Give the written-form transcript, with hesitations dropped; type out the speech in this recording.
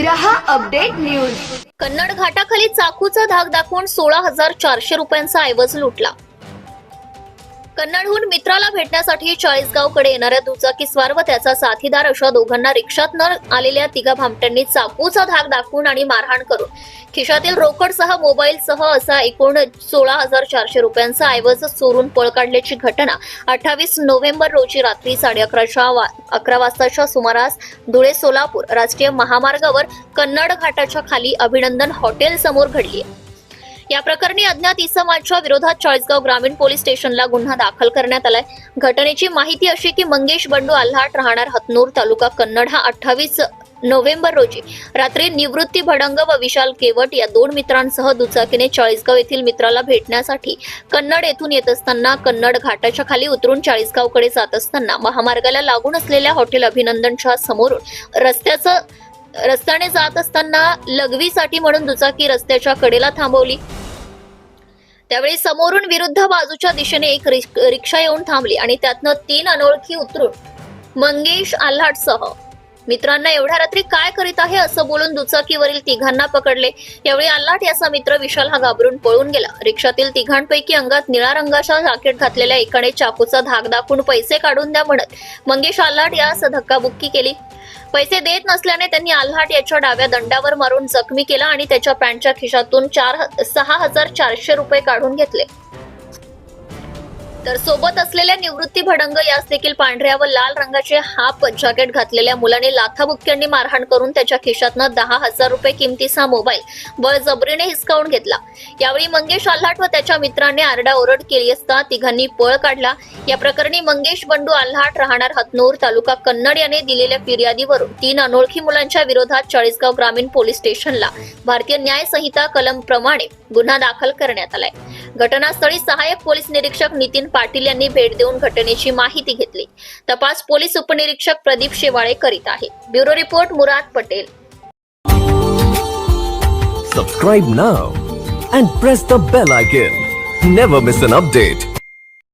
रहा update news. Kannada घाटाखाली चाकूचा धाक दाखवून 16,400 रुपयांचा ऐवज लुटला। कन्नडहून मित्राला भेटण्यासाठी चाळीसगावकडे येणाऱ्या दुचाकीस्वार व त्याचा साथीदार अशा दोघांना रिक्षातनं आलेल्या तिघा भामट्यांनी चाकूचा धाक दाखवून आणि मारहाण करून खिशातील रोकडसह मोबाईलसह असा एकूण 16,400 रुपयांचा ऐवज चोरून पळ काढल्याची घटना 28 नोव्हेंबर रोजी रात्री 11:30 वाजताच्या सुमारास धुळे सोलापूर राष्ट्रीय महामार्गावर कन्नड घाटाच्या खाली अभिनंदन हॉटेल समोर घडली। या प्रकरणी अज्ञात इसमाच्या विरोधात चाळीसगाव ग्रामीण पोलीस स्टेशनला गुन्हा दाखल करण्यात आलाय। घटनेची माहिती अशी की मंगेश बंडू आल्हाट राहणार हतनूर तालुका कन्नड हा 28 नोव्हेंबर रोजी रात्री निवृत्ती भडंग व विशाल केवट या दोन मित्रांसह दुचाकीने चाळीसगाव येथील मित्राला भेटण्यासाठी कन्नड येथून येत असताना कन्नड घाटाच्या खाली उतरून चाळीसगावकडे जात असताना महामार्गाला लागून असलेल्या हॉटेल अभिनंदनच्या समोरून रस्त्याने जात असताना लघवीसाठी म्हणून दुचाकी रस्त्याच्या कडेला थांबवली। त्यावेळी समोरून विरुद्ध बाजूच्या दिशेने एक रिक्षा येऊन थांबली आणि त्यातनं 3 अनोळखी उतरून मंगेश आल्हाटसह मित्रांना एवढ्या रात्री काय करीत आहे असं बोलून दुचाकीवरील तिघांना पकडले। यावेळी आल्हाट याचा मित्र विशाल हा घाबरून पळून गेला। रिक्षातील तिघांपैकी अंगात निळा रंगाचा जॅकेट घातलेल्या एकाने चाकूचा धाक दाखवून पैसे काढून द्या म्हणत मंगेश आल्हाट यास धक्काबुक्की केली। पैसे देत नसल्याने त्यांनी आल्हाट याच्या डाव्या दंडावर मारून जखमी केला आणि त्याच्या पॅन्टच्या खिशातून 6,400 रुपये काढून घेतले। तर सोबत असलेल्या निवृत्ती भडंग यास देखील पांढऱ्या व लाल रंगाचे हाफ जॅकेट घातलेल्या मुलाने लाथाबुक्क्यांनी मारहाण करून त्याच्या खिशातनं 10,000 रुपये किमतीचा मोबाईल बळजबरीने हिसकावून घेतला। यावेळी मंगेश आल्हाट व त्याच्या मित्रांनी आरडाओरड केली असता तिघांनी पळ काढला। या प्रकरणी मंगेश बंडू आल्हाट राहणार हतनूर तालुका कन्नड याने दिलेल्या फिर्यादीवरून 3 अनोळखी मुलांच्या विरोधात चाळीसगाव ग्रामीण पोलीस स्टेशनला भारतीय न्याय संहिता कलम प्रमाणे गुन्हा दाखल करण्यात आलाय। घटनास्थळी सहाय्यक पोलीस निरीक्षक नितीन पाटील यांनी भेट देऊन घटनेची माहिती घेतली। तपास पोलीस उपनिरीक्षक प्रदीप शेवाळे करीत आहे। Bureau report Murad Patel. Subscribe now and press the bell icon. Never miss an update.